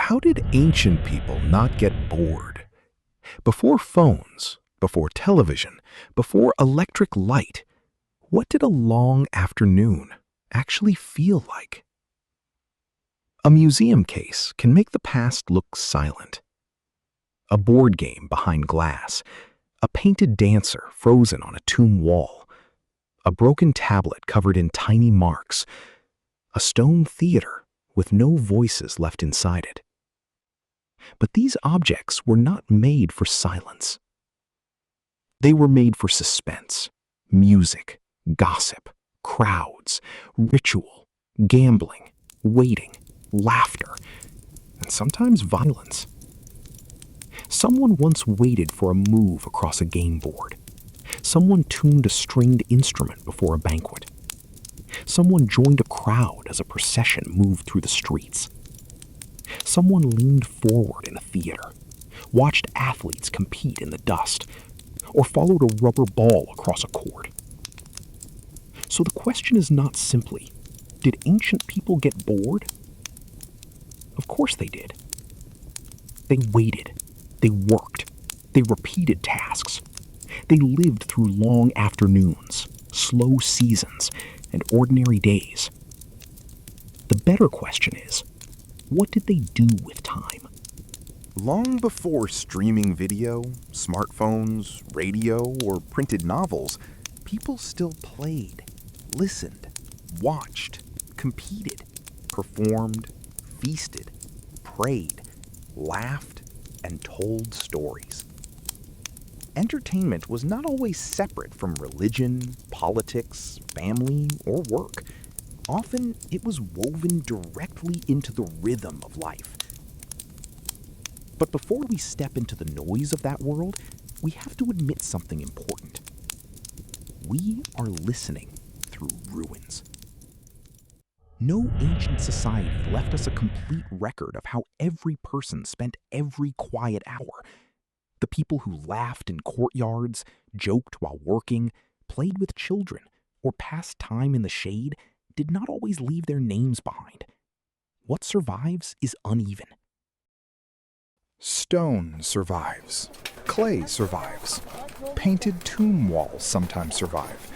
How did ancient people not get bored? Before phones, before television, before electric light, what did a long afternoon actually feel like? A museum case can make the past look silent. A board game behind glass, a painted dancer frozen on a tomb wall, a broken tablet covered in tiny marks, a stone theater with no voices left inside it. But these objects were not made for silence. They were made for suspense, music, gossip, crowds, ritual, gambling, waiting, laughter, and sometimes violence. Someone once waited for a move across a game board. Someone tuned a stringed instrument before a banquet. Someone joined a crowd as a procession moved through the streets. Someone leaned forward in a theater, watched athletes compete in the dust, or followed a rubber ball across a court. So the question is not simply, did ancient people get bored? Of course they did. They waited, they worked, they repeated tasks. They lived through long afternoons, slow seasons, and ordinary days. The better question is, what did they do with time? Long before streaming video, smartphones, radio, or printed novels, people still played, listened, watched, competed, performed, feasted, prayed, laughed, and told stories. Entertainment was not always separate from religion, politics, family, or work. Often, it was woven directly into the rhythm of life. But before we step into the noise of that world, we have to admit something important. We are listening through ruins. No ancient society left us a complete record of how every person spent every quiet hour. The people who laughed in courtyards, joked while working, played with children, or passed time in the shade did not always leave their names behind. What survives is uneven. Stone survives. Clay survives. Painted tomb walls sometimes survive.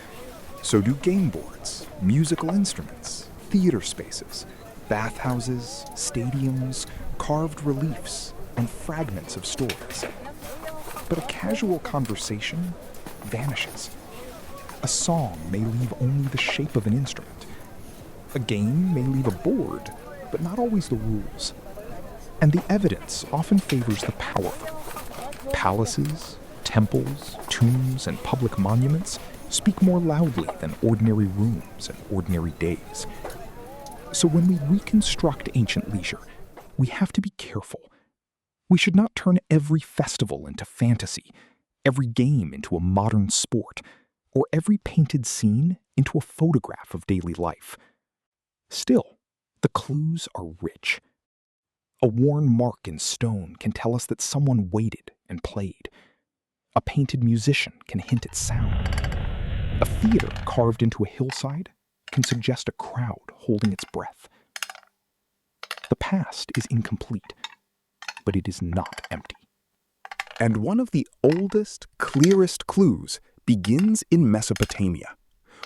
So do game boards, musical instruments, theater spaces, bathhouses, stadiums, carved reliefs, and fragments of stories. But a casual conversation vanishes. A song may leave only the shape of an instrument. A game may leave a board, but not always the rules. And the evidence often favors the powerful. Palaces, temples, tombs, and public monuments speak more loudly than ordinary rooms and ordinary days. So when we reconstruct ancient leisure, we have to be careful. We should not turn every festival into fantasy, every game into a modern sport, or every painted scene into a photograph of daily life. Still, the clues are rich. A worn mark in stone can tell us that someone waited and played. A painted musician can hint at sound. A theater carved into a hillside can suggest a crowd holding its breath. The past is incomplete, but it is not empty. And one of the oldest, clearest clues begins in Mesopotamia,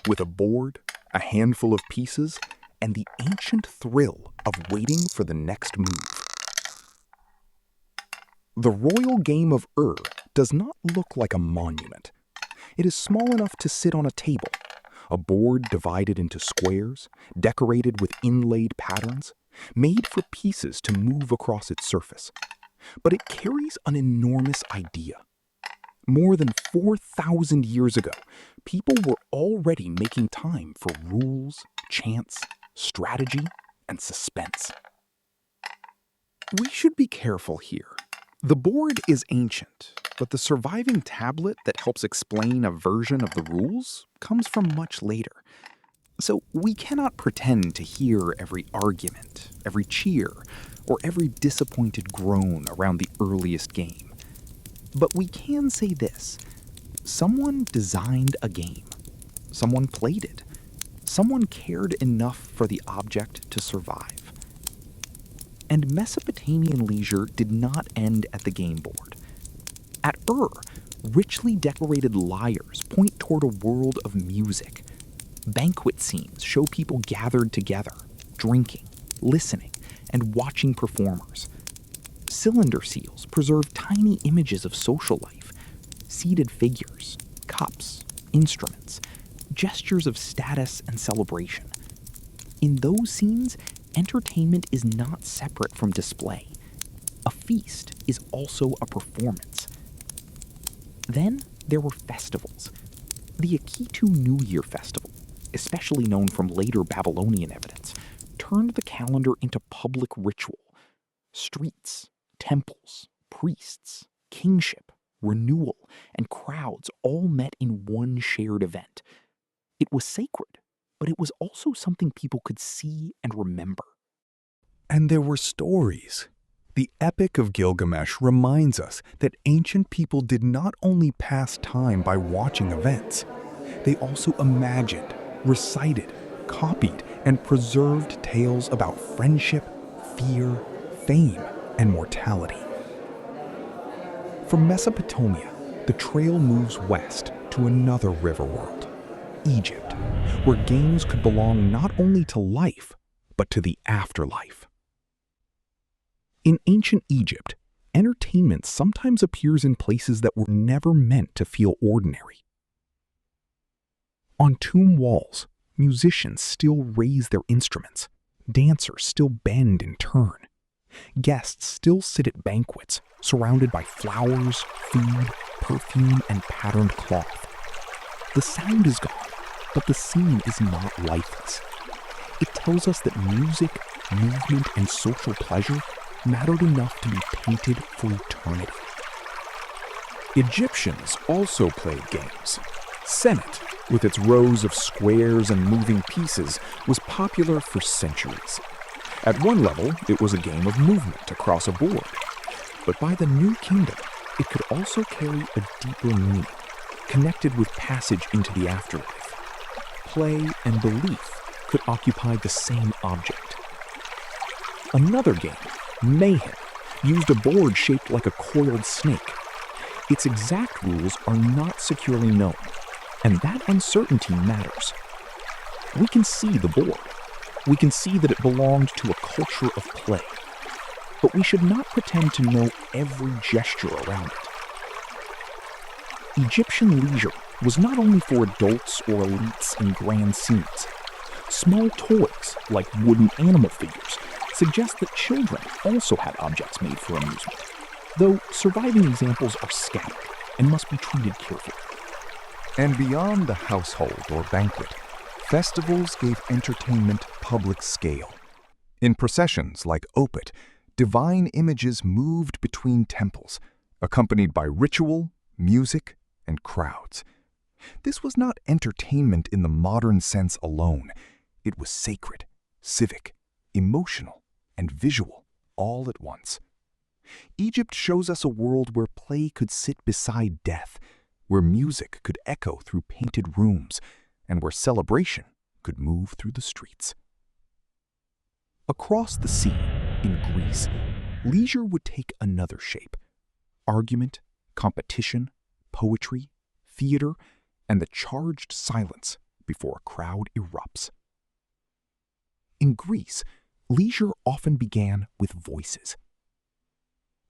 with a board, a handful of pieces, and the ancient thrill of waiting for the next move. The royal game of does not look like a monument. It is small enough to sit on a table, a board divided into squares, decorated with inlaid patterns, made for pieces to move across its surface. But it carries an enormous idea. More than 4,000 years ago, people were already making time for rules, chance, strategy, and suspense. We should be careful here. The board is ancient, but the surviving tablet that helps explain a version of the rules comes from much later. So we cannot pretend to hear every argument, every cheer, or every disappointed groan around the earliest game. But we can say this: someone designed a game. Someone played it. Someone cared enough for the object to survive. And Mesopotamian leisure did not end at the game board. At Ur, richly decorated lyres point toward a world of music. Banquet scenes show people gathered together, drinking, listening, and watching performers. Cylinder seals preserve tiny images of social life, seated figures, cups, instruments, gestures of status and celebration. In those scenes, entertainment is not separate from display. A feast is also a performance. Then there were festivals. The Akitu New Year Festival, especially known from later Babylonian evidence, turned the calendar into public ritual. Streets, temples, priests, kingship, renewal, and crowds all met in one shared event. It was sacred, but it was also something people could see and remember. And there were stories. The Epic of Gilgamesh reminds us that ancient people did not only pass time by watching events, they also imagined, recited, copied, and preserved tales about friendship, fear, fame, and mortality. From Mesopotamia, the trail moves west to another river world, Egypt, where games could belong not only to life, but to the afterlife. In ancient Egypt, entertainment sometimes appears in places that were never meant to feel ordinary. On tomb walls, musicians still raise their instruments, dancers still bend and turn. Guests still sit at banquets, surrounded by flowers, food, perfume, and patterned cloth. The sound is gone, but the scene is not lifeless. It tells us that music, movement, and social pleasure mattered enough to be painted for eternity. Egyptians also played games. Senet, with its rows of squares and moving pieces, was popular for centuries. At one level, it was a game of movement across a board. But by the New Kingdom, it could also carry a deeper meaning, connected with passage into the afterlife. Play and belief could occupy the same object. Another game, Mayhem, used a board shaped like a coiled snake. Its exact rules are not securely known, and that uncertainty matters. We can see the board. We can see that it belonged to a culture of play. But we should not pretend to know every gesture around it. Egyptian leisure was not only for adults or elites in grand scenes. Small toys, like wooden animal figures, suggest that children also had objects made for amusement, though surviving examples are scattered and must be treated carefully. And beyond the household or banquet, festivals gave entertainment public scale. In processions like Opet, divine images moved between temples, accompanied by ritual, music, and crowds. This was not entertainment in the modern sense alone. It was sacred, civic, emotional, and visual all at once. Egypt shows us a world where play could sit beside death, where music could echo through painted rooms, and where celebration could move through the streets. Across the sea, in Greece, leisure would take another shape. Argument, competition, poetry, theater, and the charged silence before a crowd erupts. In Greece, leisure often began with voices.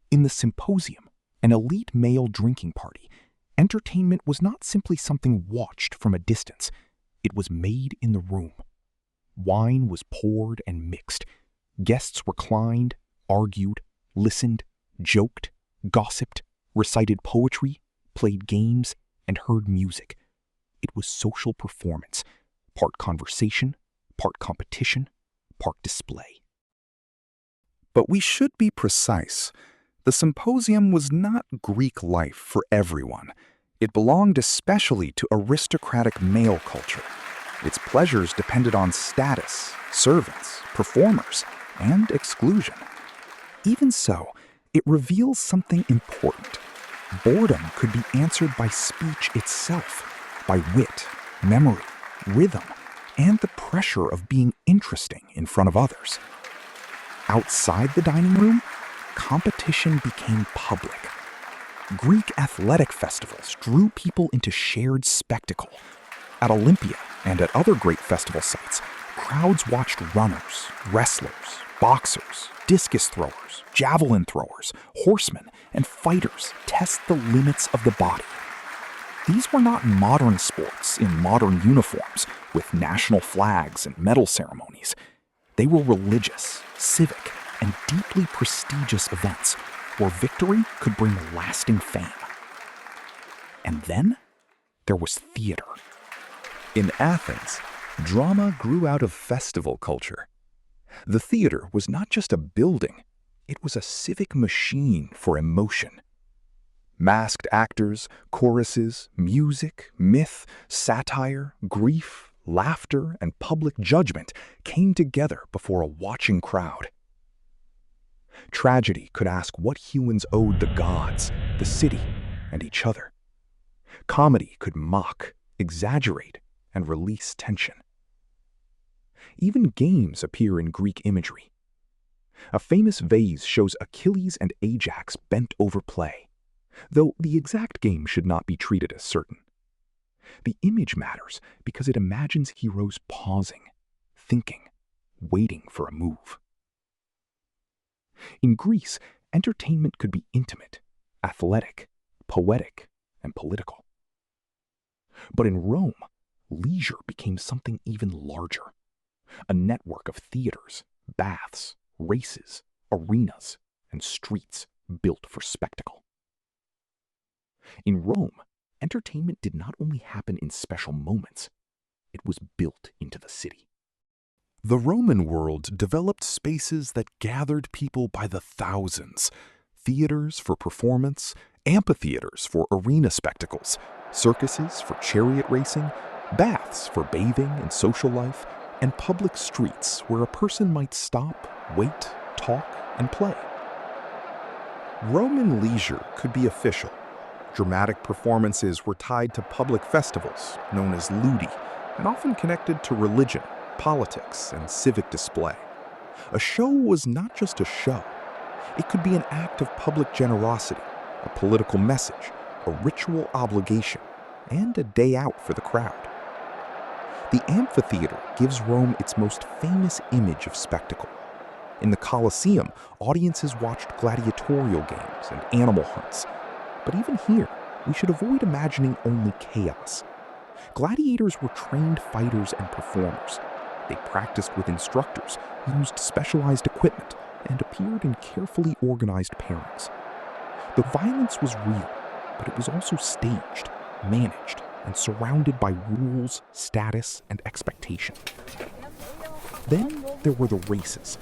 In the symposium, an elite male drinking party, entertainment was not simply something watched from a distance. It was made in the room. Wine was poured and mixed. Guests reclined, argued, listened, joked, gossiped, recited poetry, played games, and heard music. It was social performance, part conversation, part competition, part display. But we should be precise. The symposium was not Greek life for everyone. It belonged especially to aristocratic male culture. Its pleasures depended on status, servants, performers, and exclusion. Even so, it reveals something important. Boredom could be answered by speech itself, by wit, memory, rhythm, and the pressure of being interesting in front of others. Outside the dining room, competition became public. Greek athletic festivals drew people into shared spectacle. At Olympia and at other great festival sites, crowds watched runners, wrestlers, boxers, discus throwers, javelin throwers, horsemen, and fighters test the limits of the body. These were not modern sports in modern uniforms with national flags and medal ceremonies. They were religious, civic, and deeply prestigious events where victory could bring lasting fame. And then there was theater. In Athens, drama grew out of festival culture. The theater was not just a building, it was a civic machine for emotion. Masked actors, choruses, music, myth, satire, grief, laughter, and public judgment came together before a watching crowd. Tragedy could ask what humans owed the gods, the city, and each other. Comedy could mock, exaggerate, and release tension. Even games appear in Greek imagery. A famous vase shows Achilles and Ajax bent over play, though the exact game should not be treated as certain. The image matters because it imagines heroes pausing, thinking, waiting for a move. In Greece, entertainment could be intimate, athletic, poetic, and political. But in Rome, leisure became something even larger. A network of theaters, baths, races, arenas, and streets built for spectacle. In Rome, entertainment did not only happen in special moments, it was built into the city. The Roman world developed spaces that gathered people by the thousands. Theaters for performance, amphitheatres for arena spectacles, circuses for chariot racing, baths for bathing and social life, and public streets where a person might stop, wait, talk, and play. Roman leisure could be official. Dramatic performances were tied to public festivals, known as ludi, and often connected to religion, politics, and civic display. A show was not just a show. It could be an act of public generosity, a political message, a ritual obligation, and a day out for the crowd. The amphitheater gives Rome its most famous image of spectacle. In the Colosseum, audiences watched gladiatorial games and animal hunts. But even here, we should avoid imagining only chaos. Gladiators were trained fighters and performers. They practiced with instructors, used specialized equipment, and appeared in carefully organized pairings. The violence was real, but it was also staged, managed, and surrounded by rules, status, and expectation. Then there were the races.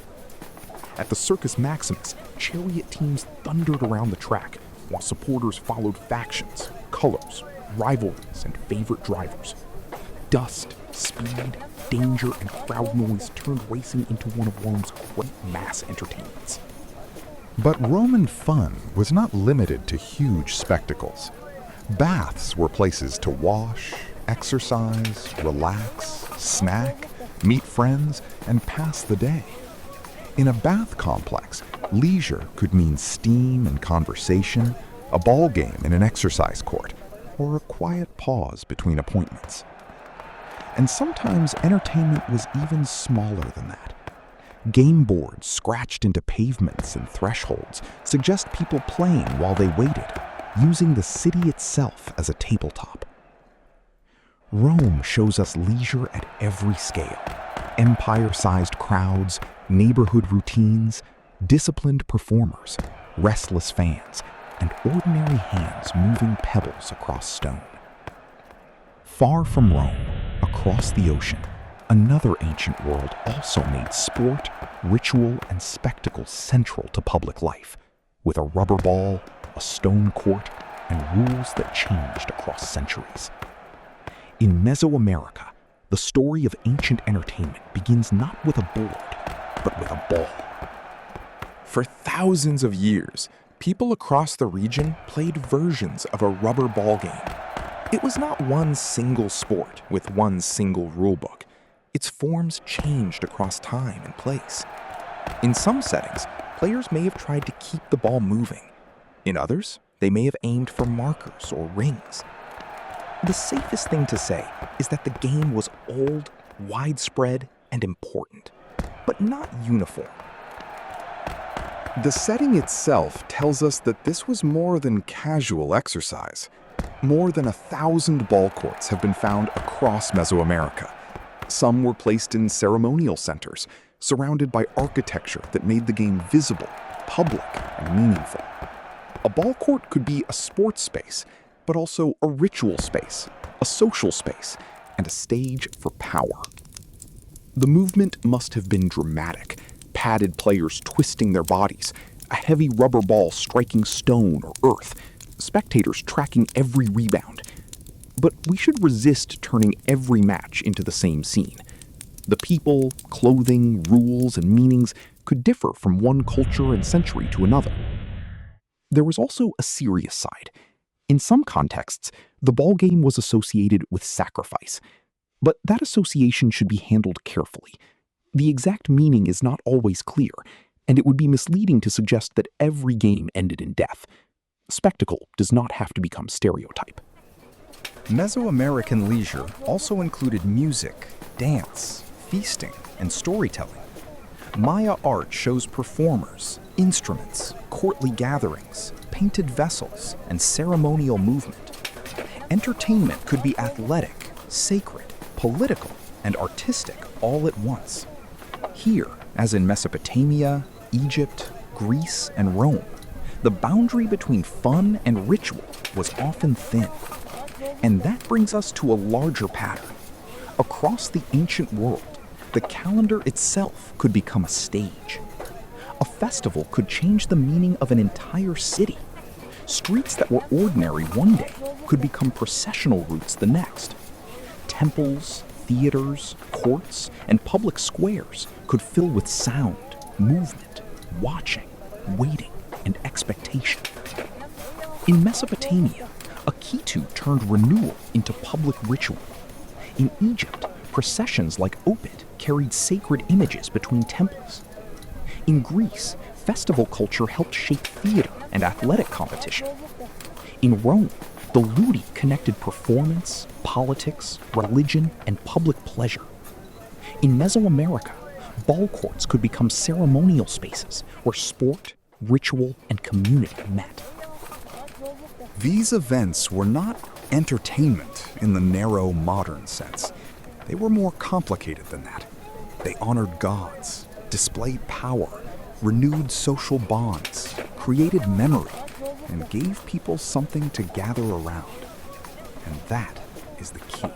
At the Circus Maximus, chariot teams thundered around the track, while supporters followed factions, colors, rivalries, and favorite drivers. Dust, speed, danger, and crowd noise turned racing into one of Rome's great mass entertainments. But Roman fun was not limited to huge spectacles. Baths were places to wash, exercise, relax, snack, meet friends, and pass the day. In a bath complex, leisure could mean steam and conversation, a ball game in an exercise court, or a quiet pause between appointments. And sometimes entertainment was even smaller than that. Game boards scratched into pavements and thresholds suggest people playing while they waited, using the city itself as a tabletop. Rome shows us leisure at every scale. Empire-sized crowds, neighborhood routines, disciplined performers, restless fans, and ordinary hands moving pebbles across stone. Far from Rome, across the ocean, another ancient world also made sport, ritual, and spectacle central to public life, with a rubber ball, a stone court, and rules that changed across centuries. In Mesoamerica, the story of ancient entertainment begins not with a board, but with a ball. For thousands of years, people across the region played versions of a rubber ball game. It was not one single sport with one single rulebook. Its forms changed across time and place. In some settings, players may have tried to keep the ball moving. In others, they may have aimed for markers or rings. The safest thing to say is that the game was old, widespread, and important, but not uniform. The setting itself tells us that this was more than casual exercise. More than 1,000 ball courts have been found across Mesoamerica. Some were placed in ceremonial centers, surrounded by architecture that made the game visible, public, and meaningful. A ball court could be a sports space, but also a ritual space, a social space, and a stage for power. The movement must have been dramatic, padded players twisting their bodies, a heavy rubber ball striking stone or earth, spectators tracking every rebound. But we should resist turning every match into the same scene. The people, clothing, rules, and meanings could differ from one culture and century to another. There was also a serious side. In some contexts, the ball game was associated with sacrifice, but that association should be handled carefully. The exact meaning is not always clear, and it would be misleading to suggest that every game ended in death. Spectacle does not have to become stereotype. Mesoamerican leisure also included music, dance, feasting, and storytelling. Maya art shows performers, instruments, courtly gatherings, painted vessels, and ceremonial movement. Entertainment could be athletic, sacred, political, and artistic all at once. Here, as in Mesopotamia, Egypt, Greece, and Rome, the boundary between fun and ritual was often thin. And that brings us to a larger pattern. Across the ancient world, the calendar itself could become a stage. A festival could change the meaning of an entire city. Streets that were ordinary one day could become processional routes the next. Temples, theaters, courts, and public squares could fill with sound, movement, watching, waiting, and expectation. In Mesopotamia, a kitu turned renewal into public ritual. In Egypt, processions like Opet carried sacred images between temples. In Greece, festival culture helped shape theater and athletic competition. In Rome, the ludi connected performance, politics, religion, and public pleasure. In Mesoamerica, ball courts could become ceremonial spaces where sport, ritual, and community met. These events were not entertainment in the narrow modern sense. They were more complicated than that. They honored gods, displayed power, renewed social bonds, created memory, and gave people something to gather around. And that is the key.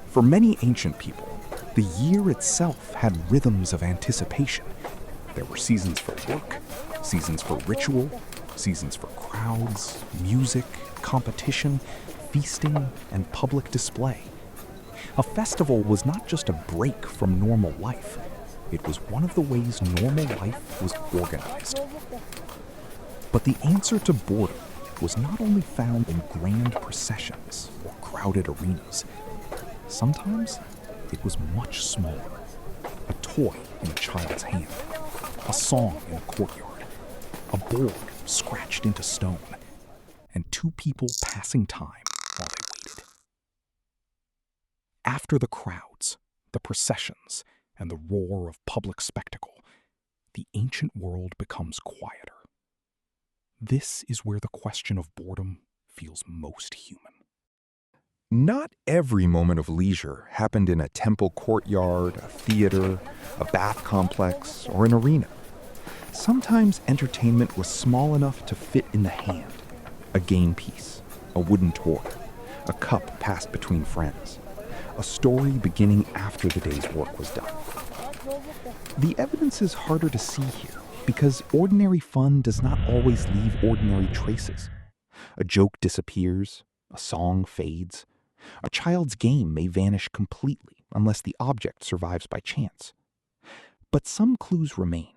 For many ancient people, the year itself had rhythms of anticipation. There were seasons for work, seasons for ritual, seasons for crowds, music, competition, feasting, and public display. A festival was not just a break from normal life. It was one of the ways normal life was organized. But the answer to boredom was not only found in grand processions or crowded arenas. Sometimes it was much smaller. A toy in a child's hand, a song in a courtyard, a board scratched into stone, and two people passing time while they waited. After the crowds, the processions, and the roar of public spectacle, the ancient world becomes quieter. This is where the question of boredom feels most human. Not every moment of leisure happened in a temple courtyard, a theater, a bath complex, or an arena. Sometimes entertainment was small enough to fit in the hand. A game piece, a wooden toy, a cup passed between friends, a story beginning after the day's work was done. The evidence is harder to see here because ordinary fun does not always leave ordinary traces. A joke disappears, a song fades. A child's game may vanish completely unless the object survives by chance. But some clues remain.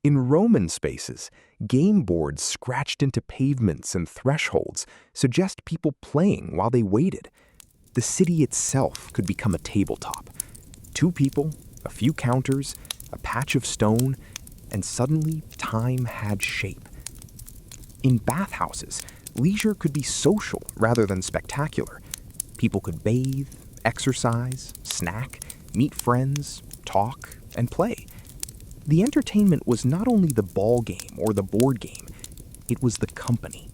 In Roman spaces, game boards scratched into pavements and thresholds suggest people playing while they waited. The city itself could become a tabletop. Two people, a few counters, a patch of stone, and suddenly time had shape. In bathhouses, leisure could be social rather than spectacular. People could bathe, exercise, snack, meet friends, talk, and play. The entertainment was not only the ball game or the board game, it was the company.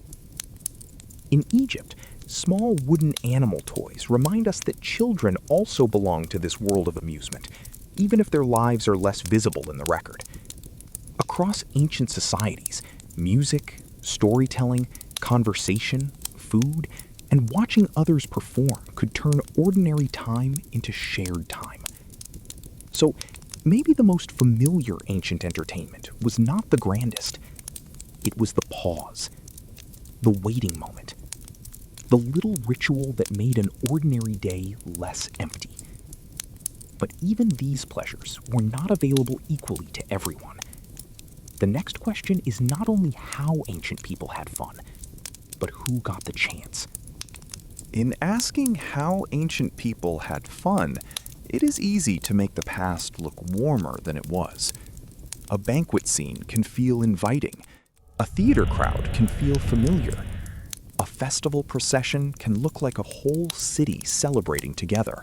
In Egypt, small wooden animal toys remind us that children also belong to this world of amusement, even if their lives are less visible in the record. Across ancient societies, music, storytelling, conversation, food, and watching others perform could turn ordinary time into shared time. So, maybe the most familiar ancient entertainment was not the grandest. It was the pause, the waiting moment, the little ritual that made an ordinary day less empty. But even these pleasures were not available equally to everyone. The next question is not only how ancient people had fun, but who got the chance. In asking how ancient people had fun, it is easy to make the past look warmer than it was. A banquet scene can feel inviting. A theater crowd can feel familiar. A festival procession can look like a whole city celebrating together.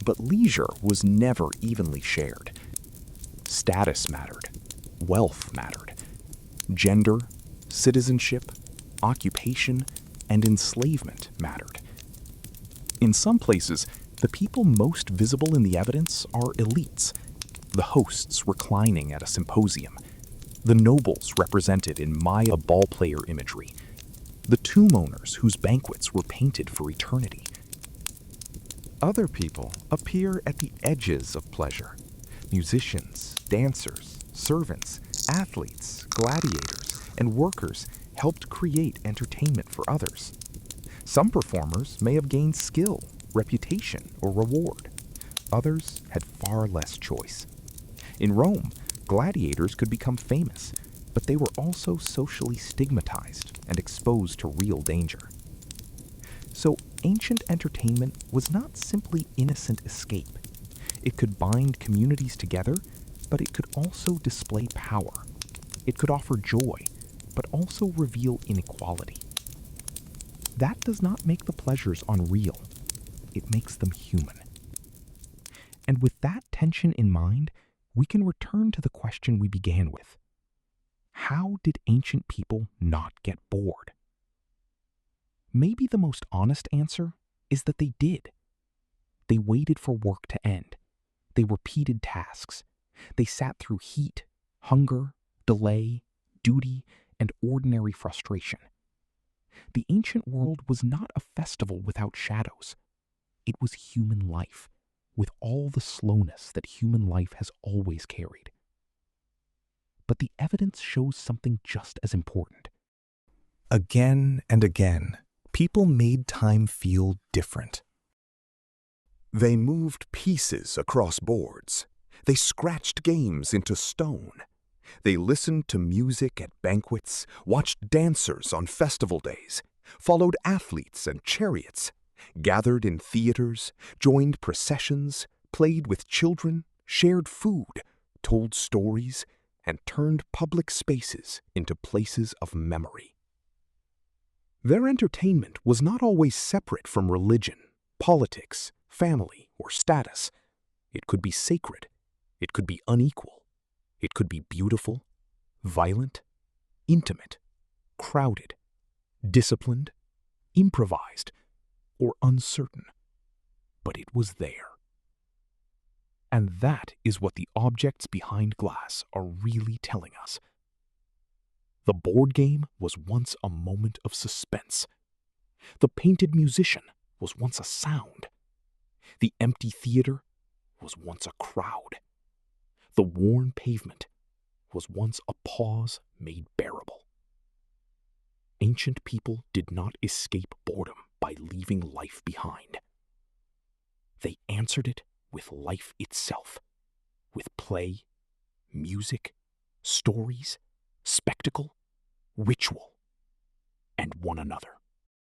But leisure was never evenly shared. Status mattered. Wealth mattered. Gender, citizenship, occupation, and enslavement mattered. In some places, the people most visible in the evidence are elites, the hosts reclining at a symposium, the nobles represented in Maya ballplayer imagery, the tomb owners whose banquets were painted for eternity. Other people appear at the edges of pleasure. Musicians, dancers, servants, athletes, gladiators, and workers helped create entertainment for others. Some performers may have gained skill, reputation, or reward. Others had far less choice. In Rome, gladiators could become famous, but they were also socially stigmatized and exposed to real danger. So ancient entertainment was not simply innocent escape. It could bind communities together, but it could also display power. It could offer joy, but also reveal inequality. That does not make the pleasures unreal. It makes them human. And with that tension in mind, we can return to the question we began with. How did ancient people not get bored? Maybe the most honest answer is that they did. They waited for work to end. They repeated tasks. They sat through heat, hunger, delay, duty, and ordinary frustration. The ancient world was not a festival without shadows. It was human life, with all the slowness that human life has always carried. But the evidence shows something just as important. Again and again, people made time feel different. They moved pieces across boards. They scratched games into stone. They listened to music at banquets, watched dancers on festival days, followed athletes and chariots, gathered in theaters, joined processions, played with children, shared food, told stories, and turned public spaces into places of memory. Their entertainment was not always separate from religion, politics, family, or status. It could be sacred. It could be unequal. It could be beautiful, violent, intimate, crowded, disciplined, improvised, or uncertain. But it was there. And that is what the objects behind glass are really telling us. The board game was once a moment of suspense. The painted musician was once a sound. The empty theater was once a crowd. The worn pavement was once a pause made bearable. Ancient people did not escape boredom by leaving life behind. They answered it with life itself, with play, music, stories, spectacle, ritual, and one another.